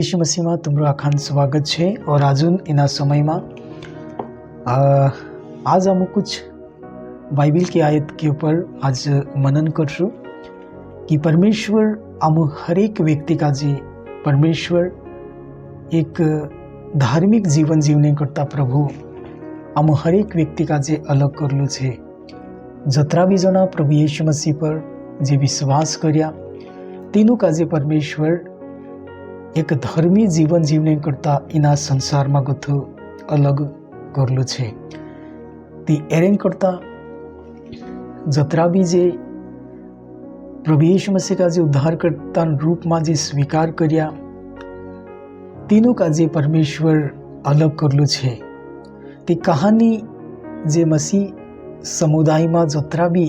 यीशु मसीह में तुमरो अखान स्वागत है। और आजुन इना समय में आज हम कुछ बाइबल की आयत के ऊपर आज मनन करशु कि परमेश्वर हम हर एक व्यक्ति का जी परमेश्वर एक धार्मिक जीवन जीवने करता प्रभु हम हर एक व्यक्ति का जे अलग करलू है। जतरा भी जना प्रभु यीशु मसीह पर जे विश्वास कर्या तीनों का जे परमेश्वर एक धर्मी जीवन जीवने करता इना संसार में गथु अलग करलू छे। ती एरेन करता जतरा भी जे प्रभु यीशु मसीह का जे उद्धारकर्ता रूप में जे स्वीकार कर्या तीनों का जे परमेश्वर अलग करलू छे। ती कहानी जे मसीह समुदाय में जतरा भी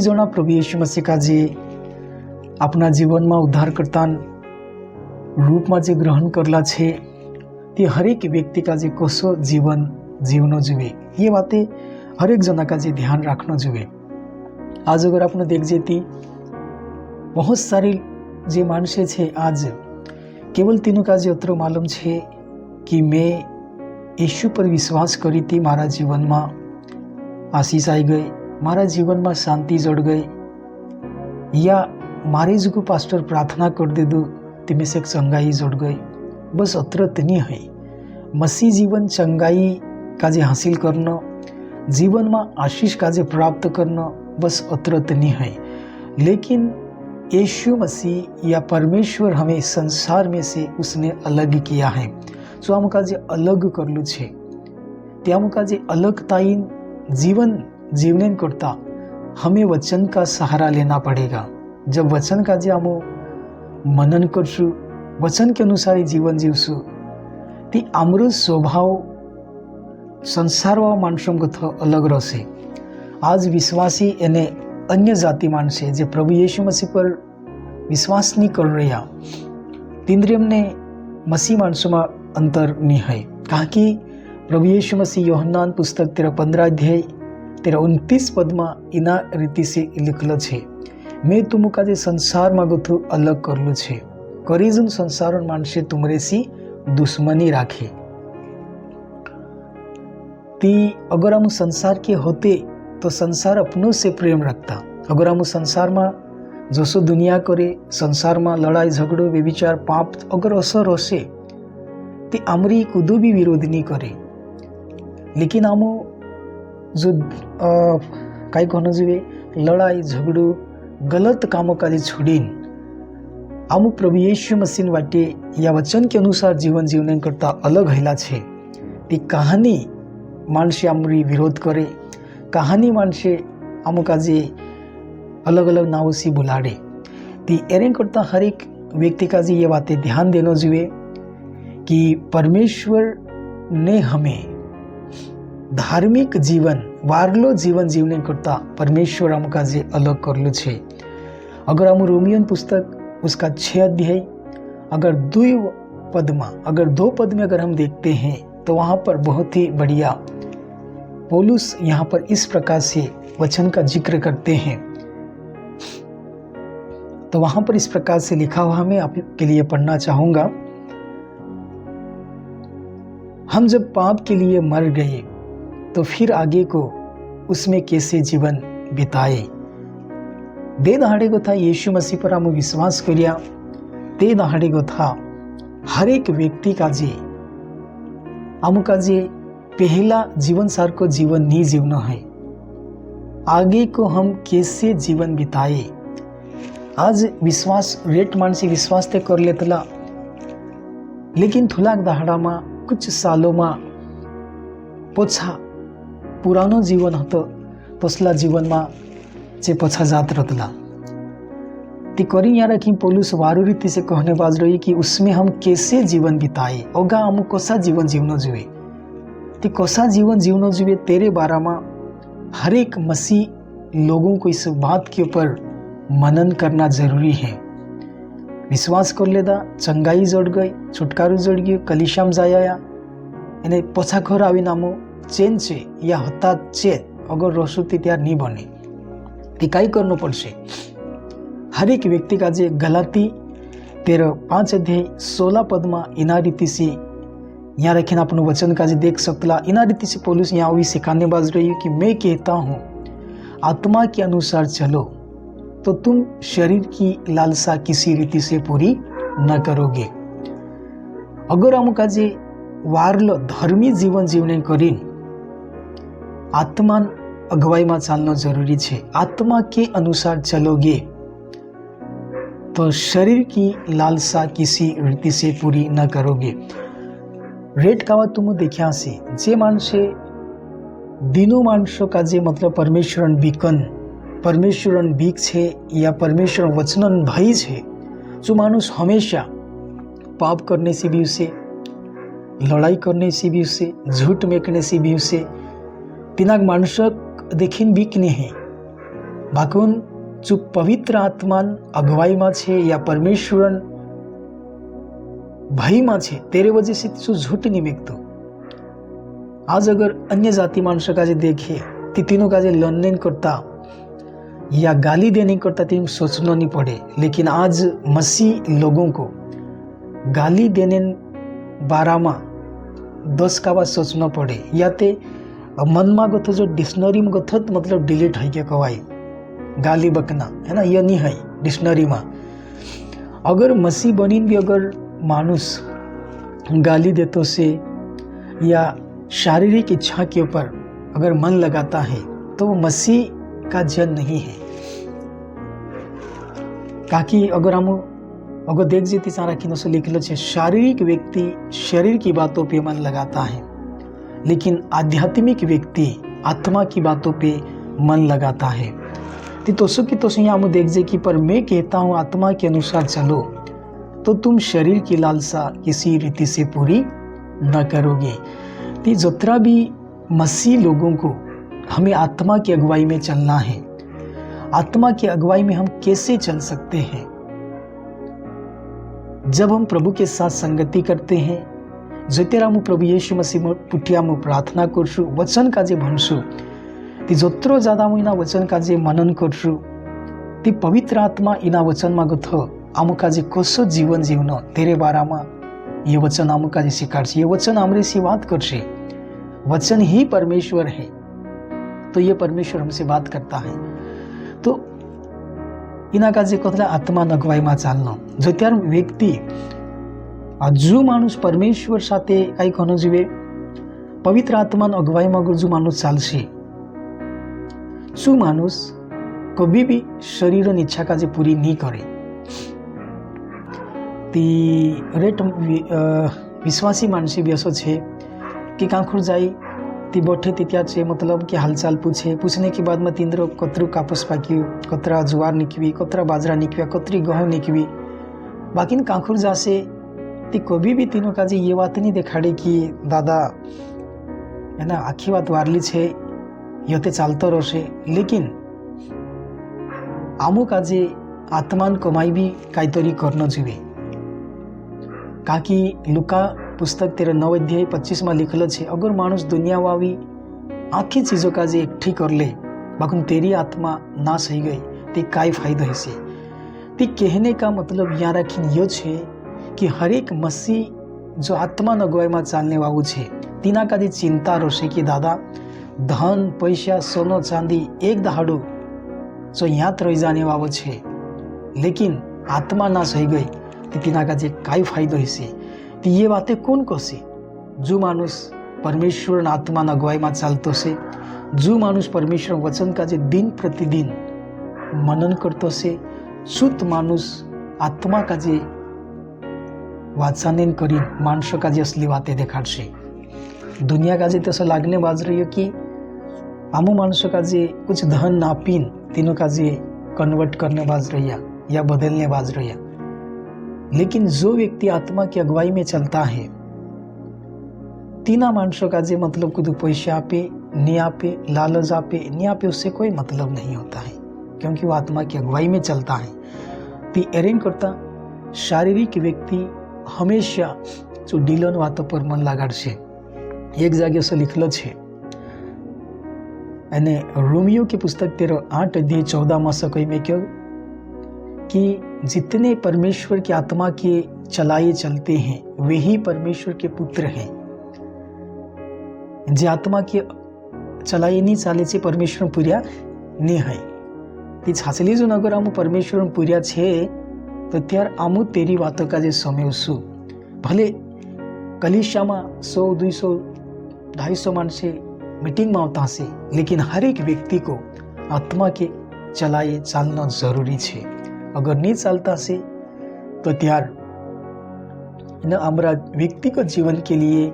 जना प्रभु यीशु मसीह का जे अपना जीवन में उद्धारकर्ता रूप में जे ग्रहण करला छे ते हर एक व्यक्ति का जे कसो जीवन जीवनो जुए ये बातें हर एक जना का जे ध्यान रखना जुए। आज अगर आपने देख जेती बहुत सारी जे मानसे छे आज केवल तीनों का जे उतरो मालूम छे कि मैं यीशु पर विश्वास करी थी, मारा जीवन में आशीष आई गई, मारा जीवन में शांति जड़ गई, या मारे जो पास्टर प्रार्थना कर दे दो तिमे से चंगाई जुड़ गई। बस अत्रत नहीं है मसीह जीवन चंगाई का जे हासिल करना जीवन में आशीष का जे प्राप्त करना बस अत्रत नहीं है। लेकिन यीशु मसीह या परमेश्वर हमें संसार में से उसने अलग किया है। सो हम का जे अलग करलू छे ते हम का जे अलग ताइन जीवन जीवने करता हमें वचन का सहारा लेना पड़ेगा। जब वचन का जे हम मनन करशु वचन के अनुसार ही जीवन जीवसु ती आमरो स्वभाव संसार व मानसों गथ अलग रहे। आज विश्वासी एने अन्य जाति मानसे जे प्रभु यीशु मसीह पर विश्वास नहीं कर रहा तीन ने मसीह मानसों में अंतर नहीं है। कहा कि प्रभु यीशु मसीह यूहन्ना पुस्तक 13:15 अध्याय 13:29 पद में इना रीति से लिखल छे, मैं तुमका जे संसार में गथु अलग करलू छे, करीजन संसार मानसे तुमरे सी दुश्मनी राखे। ती अगर हम संसार के होते तो संसार अपनों से प्रेम रखता। अगर हम संसार में जसो दुनिया करे संसार में लड़ाई झगड़ो व्यभिचार पाप अगर असर होसे ते आमरी कुदो भी विरोध नहीं करे। लेकिन हम जो काई कहना जुए लड़ाई झगड़ो गलत कामों का छोड़ीन हम प्रभु यीशु मसीह वाटे या वचन के अनुसार जीवन जीवने करता अलग हैला छे। ती कहानी मानसे आमरी विरोध करे, कहानी मानसे हम का जे अलग अलग नाव से बुलाड़े। ती एरें करता हर एक व्यक्ति का जी ये बातें ध्यान देना जुए कि परमेश्वर ने हमें धार्मिक जीवन वार्लो जीवन जीवने करता परमेश्वर हम का जे अलग करलू छे। अगर हम रोमियन पुस्तक उसका 6 अध्याय अगर 2 पद में अगर हम देखते हैं तो वहाँ पर बहुत ही बढ़िया पौलुस यहाँ पर इस प्रकार से वचन का जिक्र करते हैं। तो वहाँ पर इस प्रकार से लिखा हुआ मैं आपके लिए पढ़ना चाहूँगा। हम जब पाप के लिए मर गए तो फिर आगे को उसमें कैसे जीवन बिताए। दे दहाड़े को था यीशु मसीह पर हम विश्वास करिया दे दहाड़े को था हर एक व्यक्ति का जे हम का जे पहला जीवन सार को जीवन नहीं जीवना है, आगे को हम कैसे जीवन बिताए। आज विश्वास रेट मान से विश्वास ते कर लेतला, लेकिन थुलाक दहाड़ा में कुछ सालों में पोछा पुरानो जीवन हतो तसला जीवन में जे पछा जात रहतला। ती करी यहाँ रखी पौलुस वारू रीति से कहने बाज रही कि उसमें हम कैसे जीवन बिताए होगा, हम कोसा जीवन जीवनो जुए। ती कोसा जीवन जीवनो जुए तेरे बारा में हर एक मसीह लोगों को इस बात के ऊपर मनन करना जरूरी है। विश्वास कर लेदा चंगाई जड़ गई, छुटकारू जड़ गई, कलिशाम जाया एने पछा खर आवी नामो चेन छे या हतात चेत अगर रसूती त्यार नहीं बने ती काई करनो पड़शे। हर एक व्यक्ति का जे गलाती 5 अध्याय 16 पदमा एना रीति यहाँ रखीने आपनु वचन का देख सकता। एना रीति से पौलुस यहाँ भी सिखाने बाज रही है कि मैं कहता हूँ आत्मा के अनुसार चलो तो तुम शरीर की लालसा किसी रीति से पूरी न करोगे। अगर हम काजे वारल धर्मी जीवन जीवने करीन आत्मा अगुवाई में चालना जरूरी है। आत्मा के अनुसार चलोगे तो शरीर की लालसा किसी रीति से पूरी न करोगे। रेट कावा तुम देखा से जे मानसे दिनो मानसो का जे मतलब परमेश्वरन बीकन परमेश्वरन बीक छे या परमेश्वर वचनन भई छे, जो मानुष हमेशा पाप करने से भी उसे, लड़ाई करने से भी उसे, झूठ मेकने से भी उसे तिनाक मानुषक देखिन बीक नहीं है। बाकुन जो पवित्र आत्मान अगुवाई में छे या परमेश्वरन भई में छे तेरे वजह से जो झूठ नहीं मेकतो। आज अगर अन्य जाति मानुष का जे देखे ती तीनों का जे लड़ने करता या गाली देने करता तीन सोचना नहीं पड़े, लेकिन आज मसीह लोगों को गाली देने बारा में 10 का बात सोचना पड़े या ते मन में गथो जो डिक्शनरी में गथो मतलब डिलीट है क्या कवाई गाली बकना है ना, यह नहीं है डिक्शनरी में। अगर मसीह बनी भी अगर मानुष गाली देतों से या शारीरिक इच्छा के ऊपर अगर मन लगाता है तो वो मसीह का जन नहीं है। ताकि अगर हम अगर देख जेती सारा किनो से लिखलो छे शारीरिक व्यक्ति शरीर की बातों पे मन लगाता है, लेकिन आध्यात्मिक व्यक्ति आत्मा की बातों पे मन लगाता है। तो यहाँ हम देख जे कि पर मैं कहता हूँ आत्मा के अनुसार चलो तो तुम शरीर की लालसा किसी रीति से पूरी न करोगे। तो जतरा भी मसीह लोगों को हमें आत्मा की अगुवाई में चलना है। आत्मा की अगुवाई में हम कैसे चल सकते हैं? जब हम प्रभु के साथ संगति करते हैं, जतेरा मु प्रभु यीशु मसीह पुटिया मु प्रार्थना करशु, वचन का जे भनशु, ती जोत्रो ज्यादा मु इना वचन का जे मनन करशु, ती पवित्र आत्मा इना वचन मा गथो आमुका जे कसो जीवन जीवनो तेरे बारा में ये वचन आमुका जे सिखाड़छे। ये वचन हमरे से बात करछे। वचन ही परमेश्वर है, तो ये परमेश्वर हमसे बात करता है। तो इना का जे कथला आत्मा अगुवाई में चालनो जो त्यार व्यक्ति जो मानुष परमेश्वर साथे काई कनो जीवे पवित्र आत्मा अगुवाई में जो मानुष चालशे जो मानुष कभी भी शरीर इच्छा का जे पूरी नहीं करे। ती रेट विश्वासी मानसी भी असो छे कि कांखुर जाई ती बैठे तित्या छे मतलब कि हालचाल पूछने के बाद में तींद्रो कतरू कापस पाक्यू, कतरा जुवार निकवी, कतरा बाजरा निकव्या, कतरी गहूँ निकवी। बाकी कांखुर जासे ती कभी भी तीनों का ये बात नहीं दिखाड़ी कि दादा है ना आखी बात वारली छे योते चालतो रोशे। लेकिन आमो का जे आत्मान कमाई भी काईतरी करनो जीवे। काकी लुका पुस्तक 9 अध्याय 25 में लिखल छे अगर मानुष दुनिया वावी आखी चीजों का जे एकठी कर ले बाकुन तेरी आत्मा नाश हो गई ते काई फायदो है से। ते कहने का मतलब यहाँ रखीन यो छे कि हर एक मसीह जो आत्मा अगुवाई में चालने वालू छे तीना का चिंता रोशे कि दादा धन पैसा सोनो चांदी एक दहाड़ो जो यहाँ रही जाने वालो छे, लेकिन आत्मा नाश हो गई तो तीना का काई फायदो है। तो ये बातें कौन कसे? जो मानुष परमेश्वर आत्मा अगुवाई में चालतो से, जो मानुष परमेश्वर वचन का दिन प्रतिदिन मनन करतो से, शुद्ध मानुष आत्मा का वाचानन करी मानुष का असली बातें देखाड़शे। दुनिया का तसं लागने बाज रही कि आमू मानुष का कुछ धन नापीन तीनों का कन्वर्ट करने बाज रही या बदलने बाज रही। लेकिन जो व्यक्ति आत्मा की अगुवाई में चलता है तीना मानुषों का मतलब कुछ पैसा आपे नहीं आपे लालच आपे नहीं आपे उससे कोई मतलब नहीं होता है, क्योंकि वो आत्मा की अगुवाई में चलता है। तो एरेन करता शारीरिक व्यक्ति हमेशा जो डीलन बातों पर मन लगाड़शे। एक जगह से लिखलो छे रोमियो की पुस्तक 8 अध्याय 14 में से कही में क्यों कि जितने परमेश्वर की आत्मा के चलाए चलते हैं वे ही परमेश्वर के पुत्र हैं। जे आत्मा के चलाए नहीं चाले छे परमेश्वर पूर्या नहीं है। ती छाछली जो अगर आमु परमेश्वर पूर्या छे तो त्यार आमु तेरी बातों का जे समय सु भले कलिशा में 100, 200, 250 मानसे मीटिंग में आवता से, लेकिन हर एक व्यक्ति को आत्मा के चलाए चालना जरूरी है। अगर नहीं चलता से तो त्यार हमारा व्यक्तिगत जीवन के लिए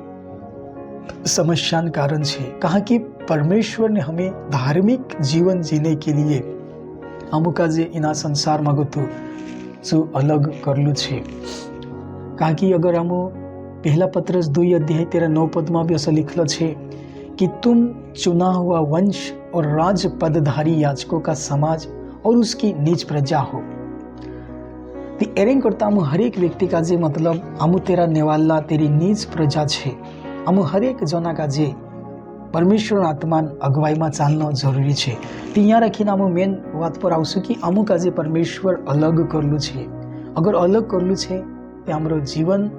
समस्या कारण है। कहा कि परमेश्वर ने हमें धार्मिक जीवन जीने के लिए अमुका जे इना संसार में गो जो अलग करलू है। कहा कि अगर हम पहला पत्रस 2 अध्याय 13-9 पद में भी ऐसा लिखल है कि तुम चुना हुआ वंश और राज पदधारी याजकों का समाज और उसकी निज प्रजा हो। ती एरेंग करता हम हर एक व्यक्ति का जे मतलब हम तेरा नेवाला तेरी निज प्रजा छे। हम हर एक जना का जे परमेश्वर आत्मा अगुवाई में चालना जरूरी है। तो यहाँ रखीने हम मेन बात पर आवशु कि अमु का जे परमेश्वर अलग करलू है। अगर अलग करलू है तो हमारो जीवन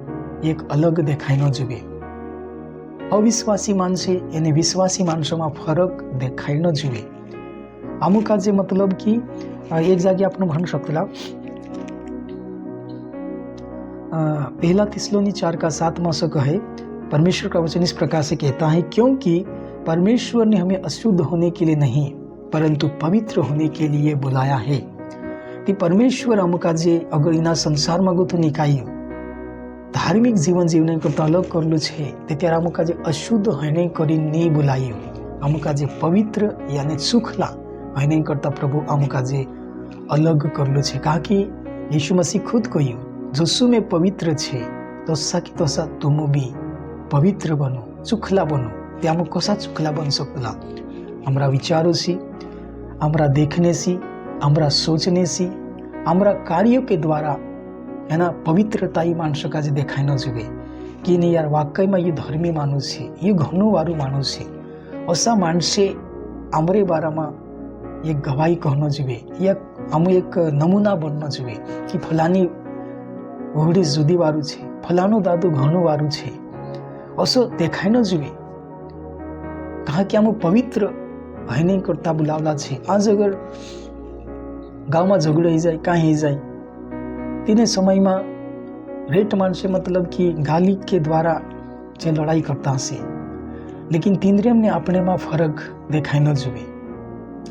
एक अलग देखाई जुए। अविश्वासी मानसे यानी विश्वासी मानसों में फरक देखाई न जुए। अमु का जे मतलब कि एक जगह आपने भन सकला पहला थिस्सलुनी 4:7 में से कहे परमेश्वर का वचन इस प्रकार से कहता है, क्योंकि परमेश्वर ने हमें अशुद्ध होने के लिए नहीं परंतु पवित्र होने के लिए बुलाया है। कि परमेश्वर अमुका जे अगर इना संसार में गोतो निकाय धार्मिक जीवन जीवने करता अलग करलू है त्यारे अमुका जे अशुद्ध होने करी नहीं बुलायो। अमुका जे पवित्र यानी सुखला होने करता प्रभु अमुका जे अलग करलू है। कहा कि यीशु मसीह खुद कहियो जोसु में पवित्र छे तो सकी तो सा तुम भी पवित्र बनो चुखला बनो। ते हम कसा चुखला बन सकला? हमारा विचारों से, हमारा देखने से, हमारा सोचने से, हमारा कार्यों के द्वारा है ना पवित्रता ही मानुष का जे देखाई न जुए कि नहीं यार वाकई में ये धर्मी मानुष है, ये घणो वारू मानुष है। ऐसा मानसे हमारे बारे में एक गवाही कहना जुए या हम एक नमूना बनना जुए कि फलानी वहुड़ी जुदी वारू छे, फलानो दादू घणो वारू छे, असो देखाई न जुए। कहा कि हम पवित्र है नहीं करता बुलावला छे। आज अगर गाँव में झगड़ो ही जाए कहीं ही जाए तीने समय में रेट मानसे मतलब कि गाली के द्वारा जे लड़ाई करता से, लेकिन तीनरे ने अपने में फरक देखाई न जुए।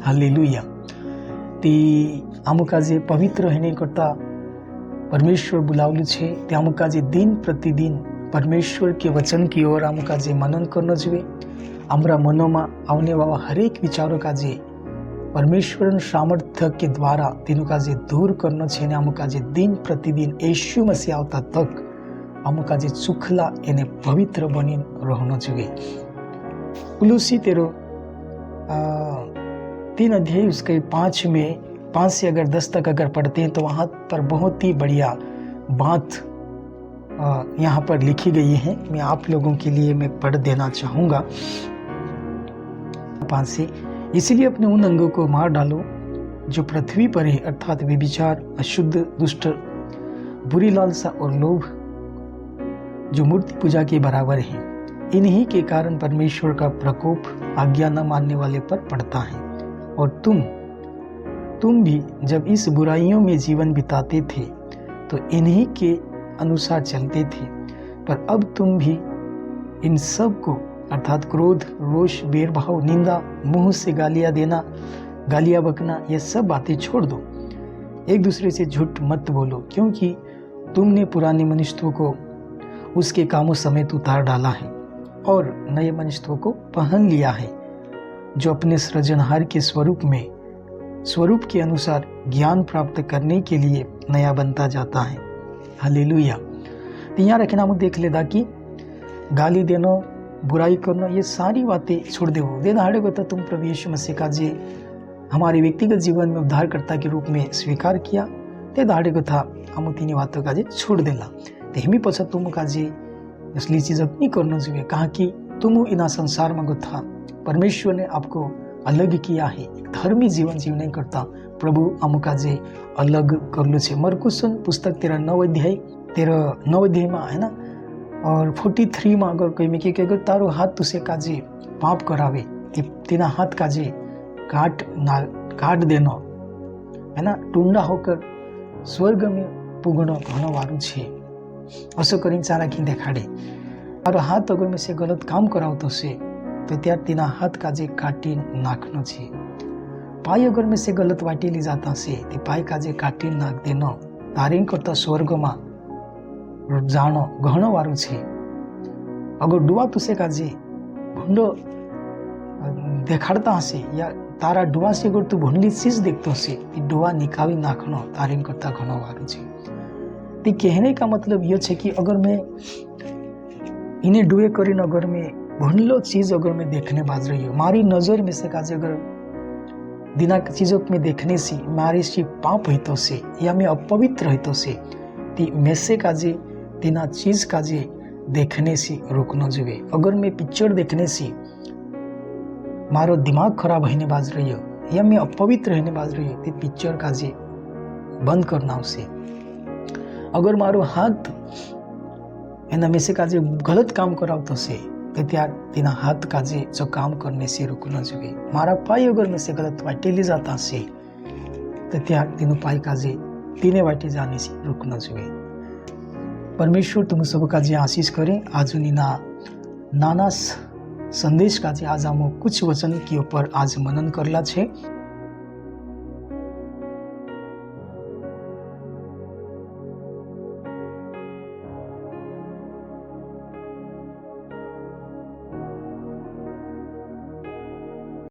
हालेलुया। ती आमुका जे पवित्र है नहीं करता परमेश्वर बुलावलू छे ते आमुका जे दिन प्रतिदिन परमेश्वर के वचन की ओर आमुका जे मनन करना जुए। हमारा मनों में आने वाला हर एक विचारों का जे परमेश्वर सामर्थ्य के द्वारा तीनों का जे दूर करना छे ने आमुका जे दिन प्रतिदिन यीशु मसीह आवता तक आमुका जे चुखला यानी पवित्र बनी रहना जुए। कुलुसी 3 अध्याय उसके 5 से अगर 10 तक अगर पढ़ते हैं तो वहाँ पर बहुत ही बढ़िया बात यहाँ पर लिखी गई है। मैं आप लोगों के लिए मैं पढ़ देना चाहूँगा 5 से। इसलिए अपने उन अंगों को मार डालो जो पृथ्वी पर है, अर्थात व्यभिचार, अशुद्ध, दुष्ट, बुरी लालसा और लोभ जो मूर्ति पूजा के बराबर है। इन्हीं के कारण परमेश्वर का प्रकोप आज्ञा न मानने वाले पर पड़ता है। और तुम भी जब इस बुराइयों में जीवन बिताते थे तो इन्हीं के अनुसार चलते थे, पर अब तुम भी इन सब को अर्थात क्रोध, रोष, भेदभाव, निंदा, मुंह से गालियां देना, गालियां बकना, ये सब बातें छोड़ दो। एक दूसरे से झूठ मत बोलो, क्योंकि तुमने पुराने मनुष्यों को उसके कामों समेत उतार डाला है और नए मनुष्यों को पहन लिया है, जो अपने सृजनहार के स्वरूप के अनुसार ज्ञान प्राप्त करने के लिए नया बनता जाता है। हालेलुया। तो यहाँ रखना हम देख लेदा कि गाली देना, बुराई करना, ये सारी बातें छोड़ दे। दे दहाड़े को तो तुम प्रभु यीशु मसीह का जे हमारे व्यक्तिगत जीवन में उद्धारकर्ता के रूप में स्वीकार किया, ते दहाड़े को था हम तीन बातों का जे छोड़ देला। तो हमी पछा तुम का जे असली चीज अपनी करना चाहिए। कहा कि तुम इना संसार में था, परमेश्वर ने आपको अलग किया है। धर्मी जीवन जीवने करता प्रभु अमुक आज अलग करलु छे। मरकुसन पुस्तक तेरा 9 अध्याय में है ना, और 43 में अगर कोई में कि अगर तारो हाथ तुसे काजे पाप करावे तेना हाथ काजे काट देनो है ना, टूंडा होकर स्वर्ग में पुगणो घणो वारू छे। असो करीने चालाकी देखाड़े। तारो हाथ अगर में से गलत काम करावतो छे तो त्यार तेना हाथ काजे काटी नाखनो छे। पाई अगर में से गलत वाटेली जाता से ते पाई काजे काटी नाख देनो तारीन करता स्वर्ग में जानो घणो वारू छे। अगर डुआ तुसे काजे भूंडो देखाड़ता हसे या तारा डुआ से अगर तू भूंडली चीज देखतो से डुआ निकाली नाखनो तारीन करता घणो वारू छे। ते कहने का मतलब यह है कि अगर मैं इन्हें डुए करीन अगर मैं भूंडलो चीज अगर मैं देखने बाज रही हूँ, मारी नजर में से काजे अगर दिना चीजों में देखने से मारी से पाप हितो से या मैं अपवित्र हितो से ती मैसे काजे तीना चीज काजे देखने से रोकना जुए। अगर मैं पिक्चर देखने से मारो दिमाग खराब होने बाज रही हो या मैं अपवित्र रहने बाज रही हो, ती पिक्चर काजे बंद करना उसे। अगर मारो हाथ एना में से काजे गलत काम करावतो से तो त्यार तेना हाथ काजे जो काम करने से रोकना जुए। मारा पाई अगर में से गलत वाटेली जाता से तो त्यार तीनों पाई काजे तीने वाटे जाने से रोकना जुए। परमेश्वर तुम सब काजे आशीष करें। आज नाना संदेश काजे आज हम कुछ वचन के ऊपर आज मनन करला छे।